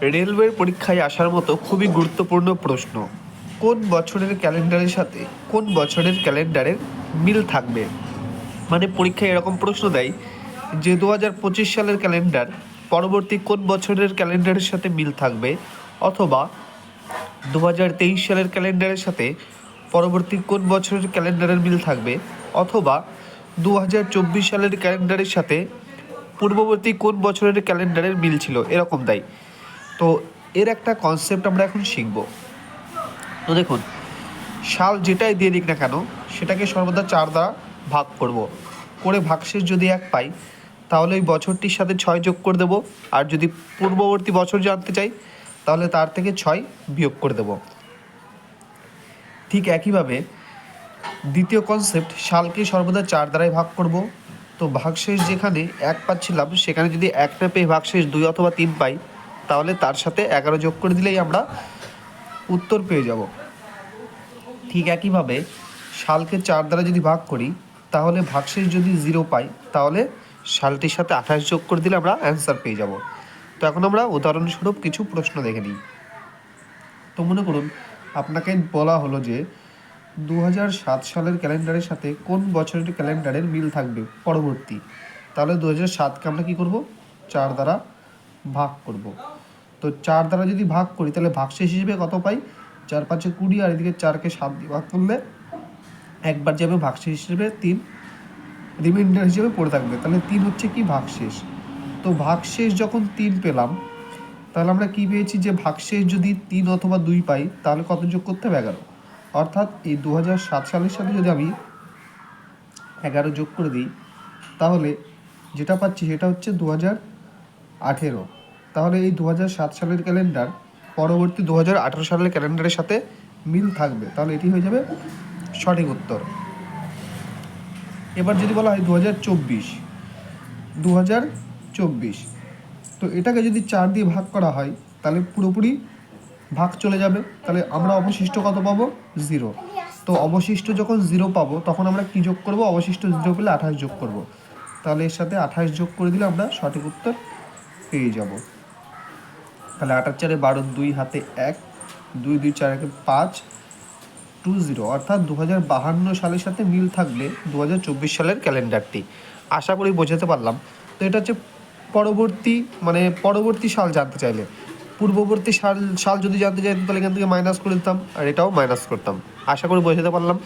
রেলওয়ের পরীক্ষায় আসার মতো খুবই গুরুত্বপূর্ণ প্রশ্ন। কোন বছরের ক্যালেন্ডারের সাথে কোন বছরের ক্যালেন্ডারের মিল থাকবে? মানে পরীক্ষায় এরকম প্রশ্ন দেয় যে 2025 সালের ক্যালেন্ডার পরবর্তী কোন বছরের ক্যালেন্ডারের সাথে মিল থাকবে, অথবা 2023 সালের ক্যালেন্ডারের সাথে পরবর্তী কোন বছরের ক্যালেন্ডারের মিল থাকবে, অথবা 2024 সালের ক্যালেন্ডারের সাথে পূর্ববর্তী কোন বছরের ক্যালেন্ডারের মিল ছিল, এরকম দেয়। তো এর একটা কনসেপ্ট আমরা এখন শিখব। তো দেখুন, সাল যেটাই দিয়ে দিক না কেন সেটাকে সর্বদা 4 দ্বারা ভাগ করব, করে ভাগশেষ যদি 1 পাই তাহলে ওই বছরটির সাথে 6 যোগ করে দেবো, আর যদি পূর্ববর্তী বছর জানতে চাই তাহলে তার থেকে 6 বিয়োগ করে দেবো। ঠিক একইভাবে দ্বিতীয় কনসেপ্ট, সালকে সর্বদা 4 দ্বারাই ভাগ করব। তো ভাগশেষ যেখানে 1 পাচ্ছিলাম সেখানে যদি 1 না পেয়ে ভাগশেষ 2 অথবা 3 পাই তাহলে তার সাথে 11 যোগ করে দিলেই আমরা উত্তর পেয়ে যাব। ঠিক একইভাবে সালকে 4 দ্বারা যদি ভাগ করি তাহলে ভাগশেষ যদি 0 পাই তাহলে সালটির সাথে 28 যোগ করে দিলে আমরা অ্যান্সার পেয়ে যাব। তো এখন আমরা উদাহরণস্বরূপ কিছু প্রশ্ন দেখে নিই। তো মনে করুন আপনাকে বলা হলো যে 2007 সালের ক্যালেন্ডারের সাথে কোন বছরের ক্যালেন্ডারের মিল থাকবে পরবর্তী। তাহলে 2007কে আমরা কী করব, 4 দ্বারা ভাগ করব। তো 4 দ্বারা যদি ভাগ করি তাহলে ভাগশেষ হিসেবে কত পাই, 4 5 20, আর এদিকে 4কে 7 দিয়ে ভাগ করলে একবার যাবে ভাগশেষ হিসেবে 3, রিমাইন্ডার হিসেবে পড়ে থাকবে। তাহলে 3 হচ্ছে কি ভাগশেষ। তো ভাগশেষ যখন 3 পেলাম তাহলে আমরা কি পেয়েছি যে ভাগশেষ যদি 3 অথবা 2 পাই তাহলে কত যোগ করতে হবে, 11। অর্থাৎ এই 2007 সালের সাথে যদি আমি 11 যোগ করে দিই তাহলে যেটা পাচ্ছি সেটা হচ্ছে 2018। তাহলে এই 2007 সালের ক্যালেন্ডার পরবর্তী 2018 সালের ক্যালেন্ডারের সাথে মিল থাকবে, তাহলে এটি হয়ে যাবে সঠিক উত্তর। এবার যদি বলা হয় 2024, তো এটাকে যদি 4 দিয়ে ভাগ করা হয় তাহলে পুরোপুরি ভাগ চলে যাবে, তাহলে আমরা অবশিষ্ট কত পাবো, 0। তো অবশিষ্ট যখন 0 পাবো তখন আমরা কি যোগ করব, অবশিষ্ট 0 পেলে 28 যোগ করব, তাহলে এর সাথে 28 যোগ করে দিলে আমরা সঠিক উত্তর পেয়ে যাব। তাহলে 8 4 12, 2 হাতে 1, 2 2 4 1 5, 20, অর্থাৎ 2052 সালের সাথে মিল থাকবে 2024 সালের ক্যালেন্ডারটি। আশা করি বোঝাতে পারলাম। তো এটা হচ্ছে পরবর্তী সাল জানতে চাইলে। পূর্ববর্তী সাল যদি জানতে চাইতাম তাহলে এখান থেকে মাইনাস করে দিতাম, আর এটাও মাইনাস করতাম। আশা করি বোঝাতে পারলাম।